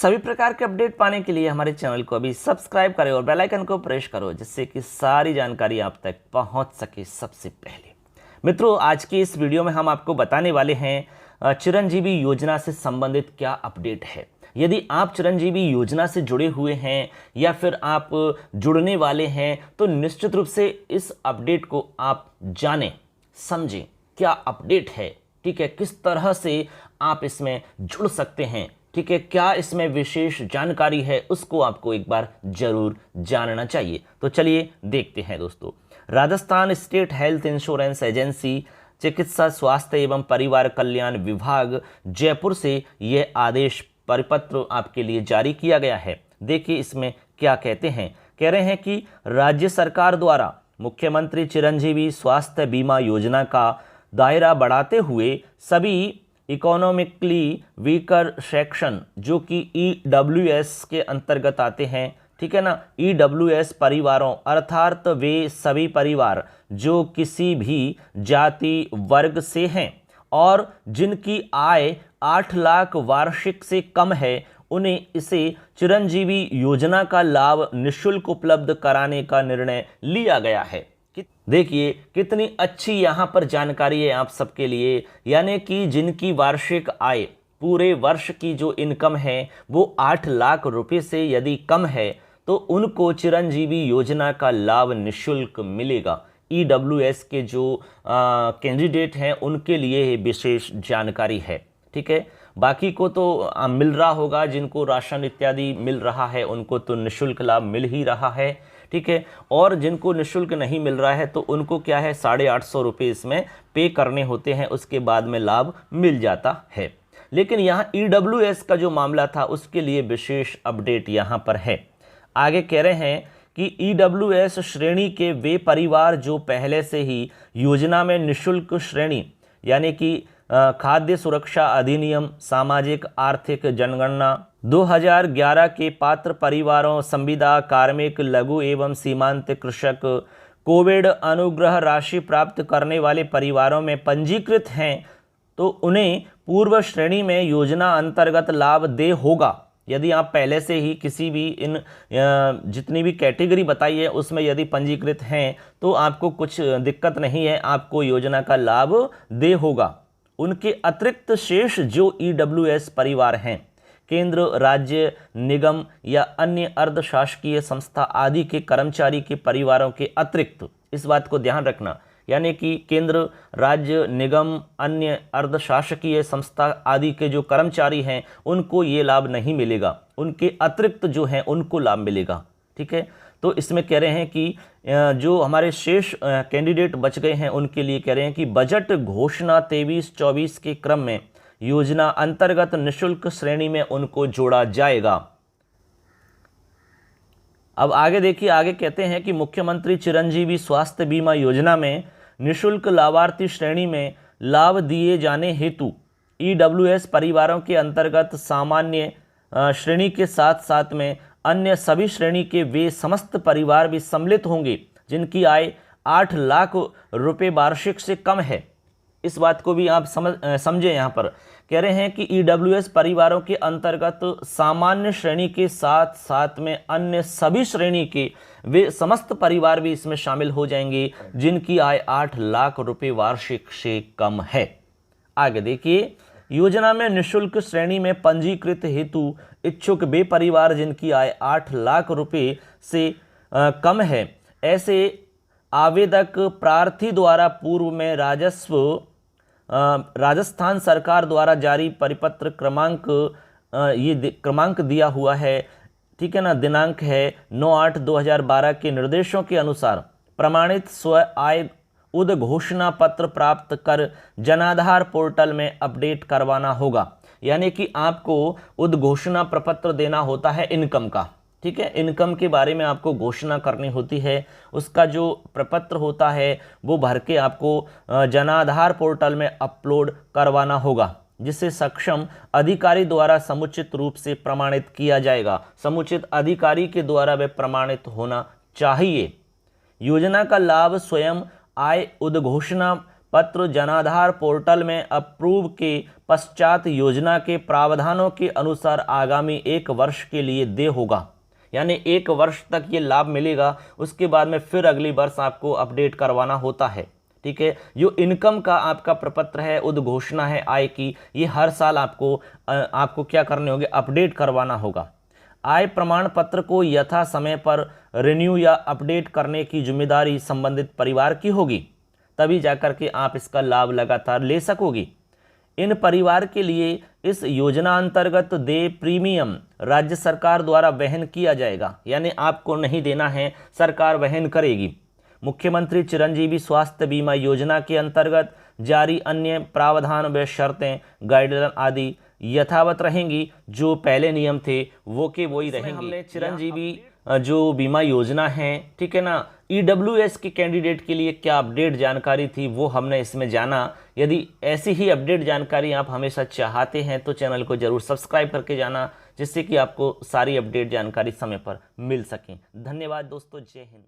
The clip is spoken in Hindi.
सभी प्रकार के अपडेट पाने के लिए हमारे चैनल को अभी सब्सक्राइब करें और बेल आइकन को प्रेस करो, जिससे कि सारी जानकारी आप तक पहुंच सके सबसे पहले। मित्रों, आज की इस वीडियो में हम आपको बताने वाले हैं चिरंजीवी योजना से संबंधित क्या अपडेट है। यदि आप चिरंजीवी योजना से जुड़े हुए हैं या फिर आप जुड़ने वाले हैं तो निश्चित रूप से इस अपडेट को आप जानें, समझें क्या अपडेट है। ठीक है, किस तरह से आप इसमें जुड़ सकते हैं, ठीक है, क्या इसमें विशेष जानकारी है, उसको आपको एक बार जरूर जानना चाहिए। तो चलिए देखते हैं दोस्तों। Rajasthan state health insurance agency, चिकित्सा स्वास्थ्य एवं परिवार कल्याण विभाग जयपुर से यह आदेश परिपत्र आपके लिए जारी किया गया है। देखिए इसमें क्या कहते हैं। कह रहे हैं कि राज्य सरकार द्वारा मुख्यमंत्री चिरंजीवी स्वास्थ्य बीमा योजना का दायरा बढ़ाते हुए सभी इकोनॉमिकली वीकर सेक्शन जो कि EWS के अंतर्गत आते हैं, ठीक है ना, EWS परिवारों अर्थात वे सभी परिवार जो किसी भी जाति वर्ग से हैं और जिनकी आय 8 लाख वार्षिक से कम है, उन्हें इसे चिरंजीवी योजना का लाभ निःशुल्क उपलब्ध कराने का निर्णय लिया गया है। देखिए कितनी अच्छी यहाँ पर जानकारी है आप सबके लिए, यानी कि जिनकी वार्षिक आय पूरे वर्ष की जो इनकम है वो 8 लाख रुपए से यदि कम है तो उनको चिरंजीवी योजना का लाभ निःशुल्क मिलेगा। EWS के जो कैंडिडेट हैं उनके लिए विशेष जानकारी है। ठीक है, बाकी को तो मिल रहा होगा, जिनको राशन इत्यादि मिल रहा है उनको तो निःशुल्क लाभ मिल ही रहा है। ठीक है, और जिनको निःशुल्क नहीं मिल रहा है तो उनको क्या है 850 रुपये इसमें पे करने होते हैं, उसके बाद में लाभ मिल जाता है। लेकिन यहाँ EWS का जो मामला था उसके लिए विशेष अपडेट यहाँ पर है। आगे कह रहे हैं कि EWS श्रेणी के वे परिवार जो पहले से ही योजना में निःशुल्क श्रेणी यानी कि खाद्य सुरक्षा अधिनियम सामाजिक आर्थिक जनगणना 2011 के पात्र परिवारों, संविदा कार्मिक, लघु एवं सीमांत कृषक, कोविड अनुग्रह राशि प्राप्त करने वाले परिवारों में पंजीकृत हैं तो उन्हें पूर्व श्रेणी में योजना अंतर्गत लाभ दे होगा। यदि आप पहले से ही किसी भी इन जितनी भी कैटेगरी बताई है उसमें यदि पंजीकृत हैं तो आपको कुछ दिक्कत नहीं है, आपको योजना का लाभ दे होगा। उनके अतिरिक्त शेष जो EWS परिवार हैं, केंद्र, राज्य, निगम या अन्य अर्धशासकीय संस्था आदि के कर्मचारी के परिवारों के अतिरिक्त, इस बात को ध्यान रखना, यानी कि केंद्र, राज्य, निगम, अन्य अर्धशासकीय संस्था आदि के जो कर्मचारी हैं उनको ये लाभ नहीं मिलेगा, उनके अतिरिक्त जो हैं उनको लाभ मिलेगा। ठीक है, तो इसमें कह रहे हैं कि जो हमारे शेष कैंडिडेट बच गए हैं उनके लिए कह रहे हैं कि बजट घोषणा 23-24 के क्रम में योजना अंतर्गत निःशुल्क श्रेणी में उनको जोड़ा जाएगा। अब आगे देखिए, आगे कहते हैं कि मुख्यमंत्री चिरंजीवी स्वास्थ्य बीमा योजना में निःशुल्क लाभार्थी श्रेणी में लाभ दिए जाने हेतु EWS परिवारों के अंतर्गत सामान्य श्रेणी के साथ साथ में अन्य सभी श्रेणी के वे समस्त परिवार भी सम्मिलित होंगे जिनकी आय 8 लाख रुपए वार्षिक से कम है। इस बात को भी आप समझें। यहाँ पर कह रहे हैं कि EWS परिवारों के अंतर्गत सामान्य श्रेणी के साथ साथ में अन्य सभी श्रेणी के वे समस्त परिवार भी इसमें शामिल हो जाएंगे जिनकी आय 8 लाख रुपए वार्षिक से कम है। आगे देखिए, योजना में निःशुल्क श्रेणी में पंजीकृत हेतु इच्छुक वे परिवार जिनकी आय 8 लाख रुपए से कम है, ऐसे आवेदक प्रार्थी द्वारा पूर्व में राजस्थान सरकार द्वारा जारी परिपत्र क्रमांक क्रमांक दिया हुआ है, ठीक है ना, दिनांक है 9/8/2012 के निर्देशों के अनुसार प्रमाणित स्व आय उद्घोषणा पत्र प्राप्त कर जनाधार पोर्टल में अपडेट करवाना होगा। यानी कि आपको उद्घोषणा प्रपत्र देना होता है इनकम का। ठीक है, इनकम के बारे में आपको घोषणा करनी होती है, उसका जो प्रपत्र होता है वो भर के आपको जनाधार पोर्टल में अपलोड करवाना होगा, जिसे सक्षम अधिकारी द्वारा समुचित रूप से प्रमाणित किया जाएगा। समुचित अधिकारी के द्वारा वह प्रमाणित होना चाहिए। योजना का लाभ स्वयं आय उद्घोषणा पत्र जनाधार पोर्टल में अप्रूव के पश्चात योजना के प्रावधानों के अनुसार आगामी 1 वर्ष के लिए देय होगा। यानी 1 वर्ष तक ये लाभ मिलेगा, उसके बाद में फिर अगली वर्ष आपको अपडेट करवाना होता है। ठीक है, जो इनकम का आपका प्रपत्र है, उद्घोषणा है आय की, ये हर साल आपको क्या करने होंगे, अपडेट करवाना होगा। आय प्रमाण पत्र को यथा समय पर रिन्यू या अपडेट करने की जिम्मेदारी संबंधित परिवार की होगी, तभी जाकर के आप इसका लाभ लगातार ले सकोगे। इन परिवार के लिए इस योजना अंतर्गत देय प्रीमियम राज्य सरकार द्वारा वहन किया जाएगा, यानी आपको नहीं देना है, सरकार वहन करेगी। मुख्यमंत्री चिरंजीवी स्वास्थ्य बीमा योजना के अंतर्गत जारी अन्य प्रावधान व शर्तें, गाइडलाइन आदि यथावत रहेंगी। जो पहले नियम थे वो के वही रहेंगे। हमने चिरंजीवी जो बीमा योजना है, ठीक है ना, EWS के कैंडिडेट के लिए क्या अपडेट जानकारी थी वो हमने इसमें जाना। यदि ऐसी ही अपडेट जानकारी आप हमेशा चाहते हैं तो चैनल को जरूर सब्सक्राइब करके जाना, जिससे कि आपको सारी अपडेट जानकारी समय पर मिल सके। धन्यवाद दोस्तों, जय हिंद।